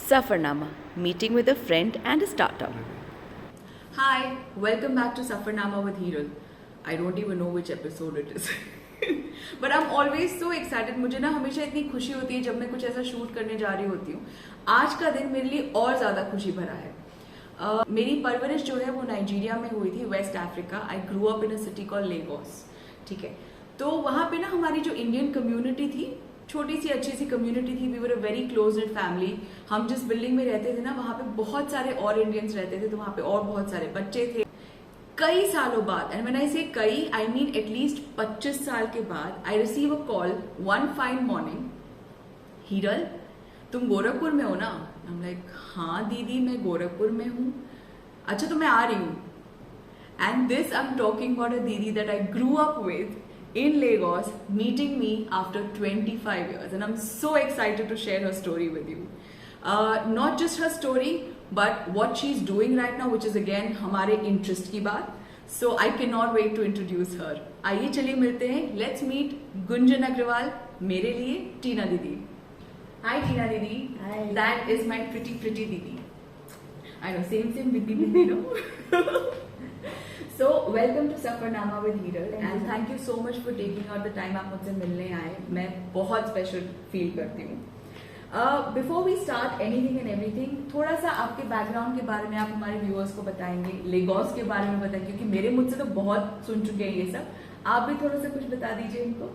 Safarnama, meeting with a friend and a startup. Hi, welcome back to Safarnama with Hiral. I don't even know which episode it is. But I'm always so excited. मुझे ना हमेशा इतनी खुशी होती है जब मैं कुछ ऐसा शूट करने जा रही होती हूँ. आज का दिन मेरे लिए और ज़्यादा खुशी भरा है. मेरी परवरिश जो है वो नाइजीरिया में हुई थी, West Africa. I grew up in a city call Lagos. ठीक है, तो वहाँ पे ना हमारी जो इंडियन कम्युनिटी थी, छोटी सी अच्छी सी कम्युनिटी थी. We were a very close knit family. हम जिस बिल्डिंग में रहते थे ना, वहाँ पे बहुत सारे और इंडियंस रहते थे, तो वहाँ पे और बहुत सारे बच्चे थे. कई सालों बाद, एंड व्हेन आई से कई, आई मीन एटलीस्ट 25 साल के बाद, I receive a call one fine morning. Hiral, तुम गोरखपुर में हो ना? आई एम लाइक, हाँ दीदी मैं गोरखपुर में हूँ. अच्छा तो मैं आ रही हूँ. And this I am talking about a दीदी that I grew up with in Lagos, meeting me after 25 years, and I'm so excited to share her story with you. Not just her story, but what she's doing right now, which is again हमारे interest की बात. So I cannot wait to introduce her. आइए चलिए मिलते हैं. Let's meet Gunjan Agarwal, मेरे लिए टीना दीदी. Hi टीना दीदी. Hi. That is my pretty दीदी. I know, same didi, no? So welcome to Safarnama with Hiral, and thank you so much for taking out the time. आप मुझसे मिलने आए, मैं बहुत स्पेशल फील करती हूँ. Before we start anything and everything, थोड़ा सा आपके बैकग्राउंड के बारे में आप हमारे व्यूअर्स को बताएंगे, लेगोस के बारे में बताएंगे, क्योंकि मेरे मुझसे तो बहुत सुन चुके हैं ये सब. आप भी थोड़ा सा कुछ बता दीजिए इनको.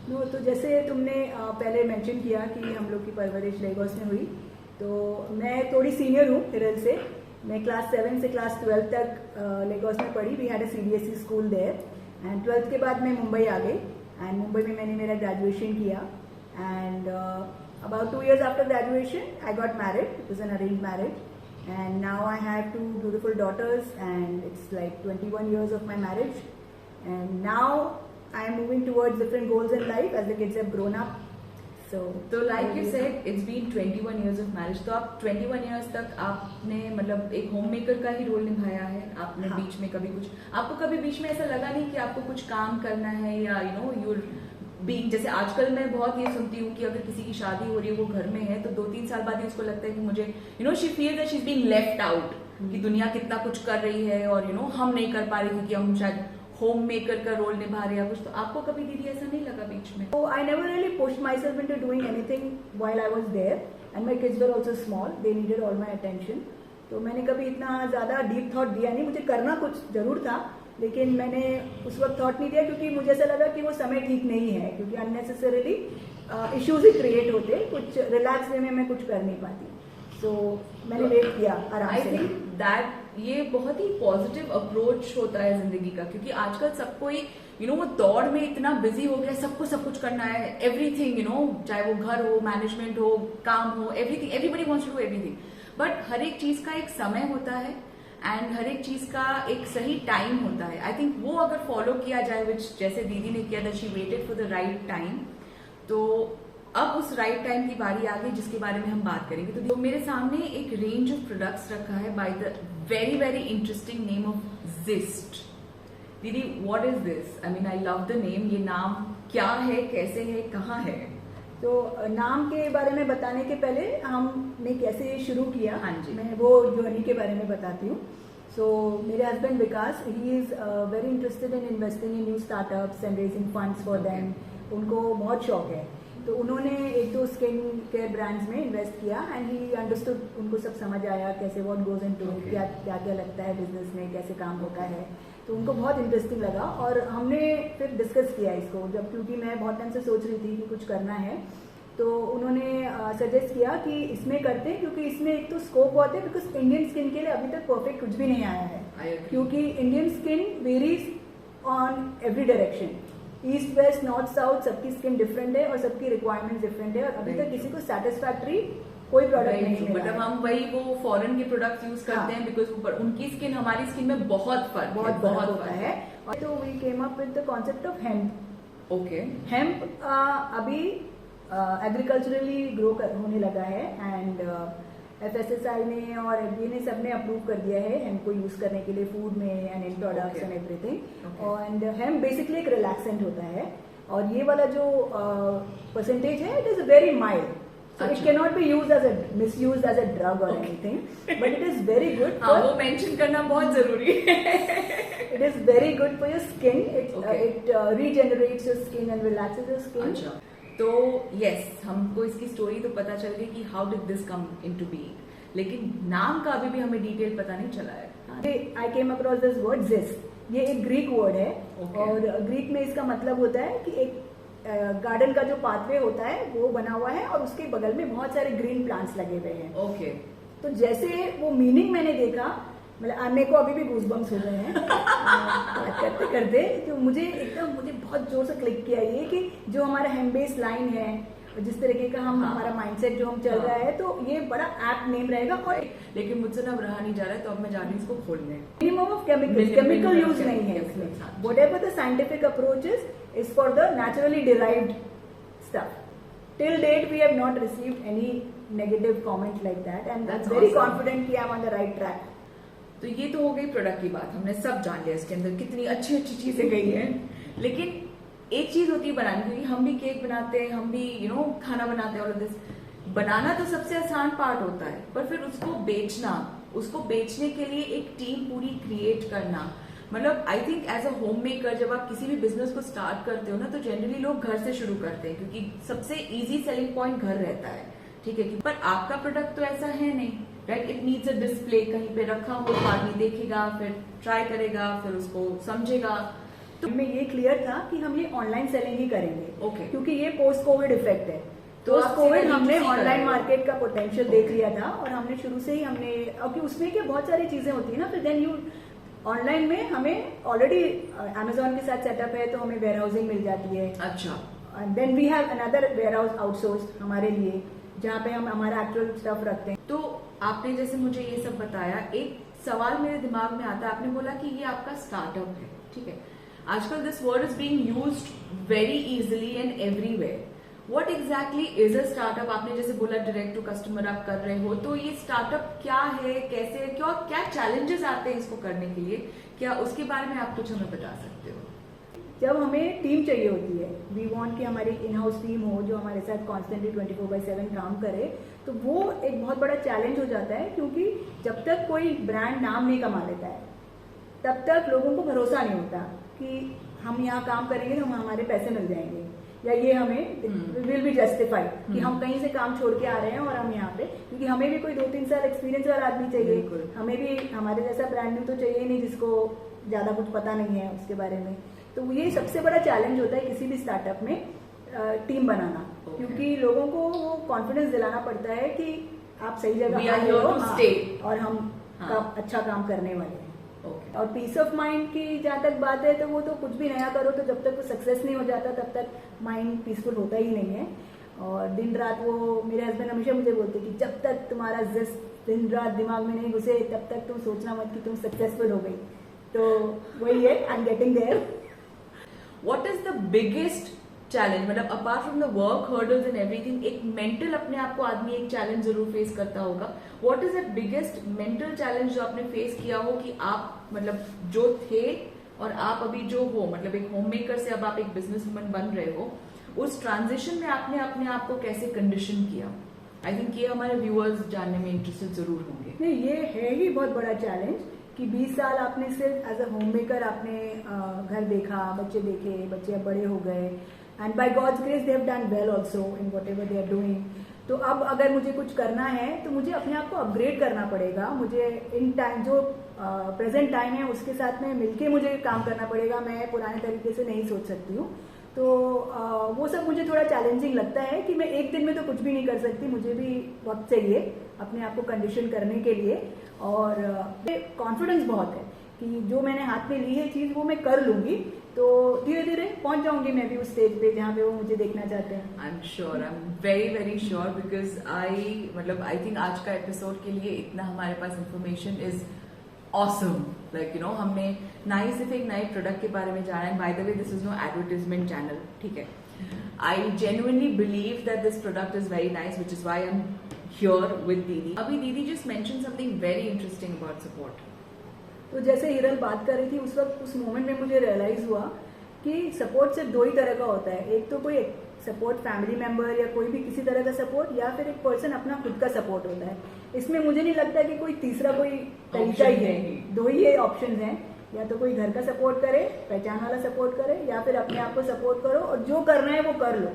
नो, तो जैसे तुमने पहले मेंशन किया कि हम लोग की परवरिश लेगोस में हुई, तो मैं थोड़ी सीनियर हूँ हिरल से. मैं क्लास 7 से क्लास 12 तक लेगोस में पढ़ी. We had a CBSE school there, and 12th के बाद मैं मुंबई आ गई, एंड मुंबई में मैंने मेरा ग्रेजुएशन किया. And about 2 years after graduation I got married. It was an arrange marriage, and now I have 2 beautiful daughters, and it's like 21 years of my marriage, and now I am moving towards different goals in life as the kids have grown up. तो like you said, it's been 21 years of marriage. तो आप 21 years तक आपने मतलब एक home maker का ही role निभाया है. आपने हाँ. बीच में कभी कुछ, आपको कभी बीच में ऐसा लगा नहीं कि आपको कुछ काम करना है, या यू नो यूर बीइंग, जैसे आजकल मैं बहुत ये सुनती हूँ कि अगर किसी की शादी हो रही है, वो घर में है, तो 2-3 साल बाद ही उसको लगता है कि मुझे you know she feel that she is being left out, कि दुनिया कितना कुछ कर रही है और यू नो हम नहीं कर पा रही क्योंकि हम शायद होम मेकर का रोल निभा रहे हैं कुछ. तो आपको कभी दीदी ऐसा नहीं लगा बीच में? So I never really pushed myself into doing anything while I was there, and my kids were also small. They needed all my attention. तो मैंने कभी इतना ज़्यादा डीप थॉट दिया नहीं. मुझे करना कुछ जरूर था, लेकिन मैंने उस वक्त थॉट नहीं दिया, क्योंकि मुझे ऐसा लगा कि वो समय ठीक नहीं है, क्योंकि अननेसेसरीली इश्यूज ही क्रिएट होते. कुछ रिलैक्स वे में मैं कुछ कर नहीं पाती. सो मैंने वेट किया आराम से. आई थिंक दैट ये बहुत ही पॉजिटिव अप्रोच होता है जिंदगी का, क्योंकि आजकल सबको ही यू नो वो दौड़ में इतना बिजी हो गया, सबको सब कुछ करना है, एवरीथिंग यू नो, चाहे वो घर हो, मैनेजमेंट हो, काम हो, everything, everybody wants to do everything. But हर एक चीज का एक समय होता है, एंड हर एक चीज का एक सही टाइम होता है. आई थिंक वो अगर फॉलो किया जाए, विच जैसे दीदी ने किया, that she waited for the right time, तो अब उस राइट टाइम की बारी आ गई जिसके बारे में हम बात करेंगे. तो मेरे सामने एक रेंज ऑफ प्रोडक्ट्स रखा है by the very very interesting name of Gist. दीदी, what is this? I mean I love the name. ये नाम क्या है, कैसे है, कहाँ है? तो नाम के बारे में बताने के पहले हमने कैसे शुरू किया, हाँ जी. मैं वो जर्नी के बारे में बताती हूँ. सो मेरे husband Vikas, he is very interested in investing in new startups and raising funds for them. उनको बहुत शौक है. तो उन्होंने 1-2 स्किन केयर ब्रांड्स में इन्वेस्ट किया, एंड ही अंडरस्टूड. उनको सब समझ आया कैसे व्हाट गोज इनटू, क्या क्या क्या लगता है बिजनेस में, कैसे काम होता है. तो उनको बहुत इंटरेस्टिंग लगा, और हमने फिर डिस्कस किया इसको, जब क्योंकि मैं बहुत टाइम से सोच रही थी कि कुछ करना है. तो उन्होंने सजेस्ट किया कि इसमें करते हैं, क्योंकि इसमें एक तो स्कोप बहुत है, बिकॉज इंडियन स्किन के लिए अभी तक परफेक्ट कुछ भी नहीं आया है, क्योंकि Indian skin varies on every direction. East west north south सबकी स्किन डिफरेंट है, और सबकी रिक्वायरमेंट डिफरेंट है, और अभी तक किसी को सेटिस्फैक्ट्री कोई प्रोडक्ट नहीं मिला. मतलब हम वही वो फॉरेन के प्रोडक्ट्स यूज करते हैं, बिकॉज उनकी स्किन हमारी स्किन में बहुत फर्क होता है. तो we came up with the concept of hemp. Okay. Hemp अभी एग्रीकल्चरली ग्रो होने लगा है, एंड FSSAI ने और FDA ने सबने अप्रूव कर दिया है हेम्प को यूज करने के लिए फूड में and in products and everything. And hemp basically एक रिलैक्सेंट होता है, और ये वाला जो परसेंटेज है, it is very mild. So it अच्छा। cannot be misused as a drug or anything, but it is very good हाँ, for वो मेंशन करना बहुत जरूरी है। it is very good for your skin. Okay. It regenerates your skin and relaxes your skin. अच्छा, तो yes, हमको इसकी स्टोरी तो पता चल गई कि how did this come into being, लेकिन नाम का अभी भी हमें डिटेल पता नहीं चला है। I came across this word zest. ये एक ग्रीक वर्ड है Okay. और ग्रीक में इसका मतलब होता है कि एक गार्डन का जो पाथवे होता है वो बना हुआ है और उसके बगल में बहुत सारे ग्रीन प्लांट्स लगे हुए हैं। ओके, तो जैसे वो मीनिंग मैंने देखा, मतलब मेरे को अभी भी गूज़बम्स हो गए हैं बात करते करते, तो मुझे बहुत जोर से क्लिक किया ये कि जो हमारा हेम बेस लाइन है, जिस तरीके का हमारा माइंडसेट जो हम चल रहा है, तो ये बड़ा ऐप नेम रहेगा। और लेकिन मुझसे ना अब रहा नहीं जा रहा है, तो अब मैं जा रही हूँ इसको खोलने। मिनिमम ऑफ केमिकल यूज नहीं है इसमें। Whatever the scientific approach is for the naturally derived stuff. Till date we have not received any negative comment like that, and I am very confident कि I am on the right track. तो ये तो हो गई product की बात, हमने सब जान लिया इसके अंदर कितनी अच्छी अच्छी चीजें गई हैं। लेकिन एक चीज होती है बनाने, क्योंकि हम भी केक बनाते हैं, हम भी खाना बनाते हैं, ऑल ऑफ दिस। बनाना तो सबसे आसान पार्ट होता है, पर फिर उसको बेचने के लिए एक टीम पूरी क्रिएट करना, मतलब I think as a homemaker जब आप किसी भी बिजनेस को स्टार्ट करते हो ना, तो जनरली लोग घर से शुरू करते हैं, क्योंकि सबसे इजी सेलिंग पॉइंट घर रहता है, ठीक है। पर आपका प्रोडक्ट तो ऐसा है नहीं, right? It needs a display, कहीं पे रखा हो, आदमी देखेगा, फिर ट्राई करेगा, फिर उसको समझेगा। तो में ये क्लियर था कि हम ये ऑनलाइन सेलिंग ही करेंगे, Okay. क्योंकि ये पोस्ट कोविड इफेक्ट है। तो पोस्ट आप कोविड सीधा हमने B2C कर ऑनलाइन रहे हो। मार्केट का पोटेंशियल देख लिया था, और हमने शुरू से ही क्योंकि उसमें क्या बहुत सारी चीजें होती है ना, फिर देन ऑनलाइन में हमें ऑलरेडी अमेजोन के साथ सेटअप है, तो हमें वेयर हाउसिंग मिल जाती है। अच्छा, then we have another warehouse outsource हमारे लिए, जहाँ पे हम हमारा एक्चुअल स्टफ रखते हैं। तो आपने जैसे मुझे ये सब बताया, एक सवाल मेरे दिमाग में आता है। आपने बोला कि ये आपका स्टार्टअप है, ठीक है। आजकल this word is being used very easily and everywhere. What exactly is a startup? आपने जैसे बोला डायरेक्ट टू कस्टमर आप कर रहे हो, तो ये स्टार्टअप क्या है, कैसे, क्या चैलेंजेस आते हैं इसको करने के लिए, क्या उसके बारे में आप कुछ हमें बता सकते हो? जब हमें टीम चाहिए होती है, वी वांट कि हमारी इन हाउस टीम हो जो हमारे साथ कॉन्स्टेंटली 24/7 काम करे, तो वो एक बहुत बड़ा चैलेंज हो जाता है, क्योंकि जब तक कोई ब्रांड नाम नहीं कमा लेता है, तब तक लोगों को भरोसा नहीं होता कि हम यहाँ काम करेंगे तो हमारे पैसे मिल जाएंगे, या ये हमें विल बी जस्टिफाइड कि हम कहीं से काम छोड़ के आ रहे हैं और हम यहाँ पे, क्योंकि हमें भी कोई 2-3 साल एक्सपीरियंस वाला आदमी चाहिए, हमें भी हमारे जैसा ब्रांड न्यू तो चाहिए नहीं जिसको ज्यादा कुछ पता नहीं है उसके बारे में। तो ये सबसे बड़ा चैलेंज होता है किसी भी स्टार्टअप में, टीम बनाना, क्योंकि लोगों को वो कॉन्फिडेंस दिलाना पड़ता है कि आप सही जगह आए हो, और हम अच्छा काम करने वाले हैं। और पीस ऑफ माइंड की जहाँ तक बात है, तो वो तो कुछ भी नया करो, तो जब तक वो सक्सेस नहीं हो जाता तब तक माइंड पीसफुल होता ही नहीं है। और दिन रात, वो मेरे हस्बैंड हमेशा मुझे बोलते कि जब तक तुम्हारा दिन रात दिमाग में नहीं घुसे, तब तक तुम सोचना मत कि तुम सक्सेसफुल हो गई। तो वही है, I am getting there. What is the biggest challenge, मतलब apart from the work hurdles and everything, एक मेंटल अपने आप को आदमी एक चैलेंज जरूर फेस करता होगा। What is the biggest mental challenge जो आपने फेस किया हो, कि आप मतलब जो थे और आप अभी जो हो, मतलब एक होम मेकर से अब आप एक बिजनेस वुमन बन रहे हो, उस ट्रांजिशन में आपने अपने आप को कैसे कंडीशन किया? आई थिंक ये हमारे व्यूअर्स जानने में इंटरेस्टेड जरूर होंगे। नहीं, ये है ही बहुत बड़ा चैलेंज कि 20 साल आपने सिर्फ एज अ होम मेकर आपने घर देखा, बच्चे देखे, बच्चे अब बड़े हो गए, and by God's grace they have done well also in whatever they are doing. तो अब अगर मुझे कुछ करना है तो मुझे अपने आप को अपग्रेड करना पड़ेगा, मुझे इन टाइम जो प्रेजेंट टाइम है उसके साथ में मिलके मुझे काम करना पड़ेगा। मैं पुराने तरीके से नहीं सोच सकती हूँ, तो वो सब मुझे थोड़ा चैलेंजिंग लगता है कि मैं एक दिन में तो कुछ भी नहीं कर सकती, मुझे भी वक्त चाहिए अपने आप को कंडीशन करने के लिए। और कॉन्फिडेंस बहुत है कि जो मैंने हाथ में ली है चीज वो मैं कर लूंगी, तो धीरे धीरे पहुंच जाऊंगी मैं भी उस स्टेज पे जहाँ पे वो मुझे देखना चाहते हैं। I am sure, I am very very sure, because I think आज का एपिसोड के लिए इतना हमारे पास इंफॉर्मेशन इज ऑसम। लाइक हमने ना ही सिर्फ एक नए प्रोडक्ट के बारे में जाना है। By the way, this is no advertisement channel, ठीक है। I genuinely believe that this product is very nice, which is why I am here with दीदी। अभी दीदी just mention something very interesting about support. तो जैसे हिरल बात कर रही थी, उस वक्त उस मोमेंट में मुझे रियलाइज हुआ कि सपोर्ट सिर्फ 2 ही तरह का होता है। एक तो कोई सपोर्ट फैमिली मेम्बर या कोई भी किसी तरह का सपोर्ट, या फिर एक पर्सन अपना खुद का सपोर्ट होता है। इसमें मुझे नहीं लगता कि कोई तीसरा कोई तरीका ही है, दो ही ये ऑप्शन हैं, या तो कोई घर का सपोर्ट करे, पहचान वाला सपोर्ट करे, या फिर अपने आप को सपोर्ट करो और जो करना है वो कर लो,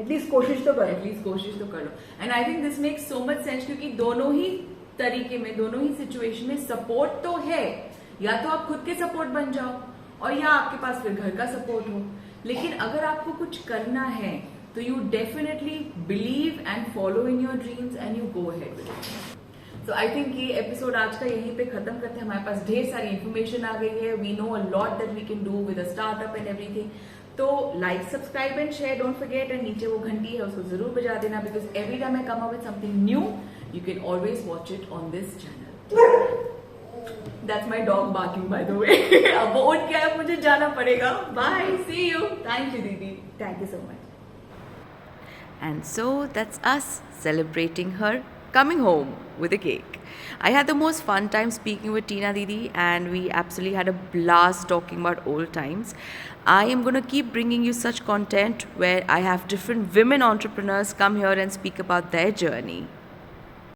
एटलीस्ट कोशिश तो करो। एटलीस्ट कोशिश तो कर लो। And I think this makes so much sense, क्योंकि दोनों ही तरीके में, दोनों ही सिचुएशन में सपोर्ट तो है। या तो आप खुद के सपोर्ट बन जाओ और या आपके पास फिर घर का सपोर्ट हो। लेकिन अगर आपको कुछ करना है तो you definitely believe and follow in your dreams and you go ahead with it. So I think ये एपिसोड आज का यहीं पे खत्म करते हैं। हमारे पास ढेर सारी इंफॉर्मेशन आ गई है। We know a lot that we can do with a startup and everything. तो like, subscribe and share, don't forget. And नीचे वो घंटी है उसको जरूर बजा देना, because every time I come up with something new you can always watch it on this channel. That's my dog barking, by the way. अब वो उठ गया, अब मुझे जाना पड़ेगा। Bye, see you. Thank you, दीदी। Thank you so much. And so that's us celebrating her coming home with a cake. I had the most fun time speaking with Tina Didi, and we absolutely had a blast talking about old times. I am going to keep bringing you such content where I have different women entrepreneurs come here and speak about their journey.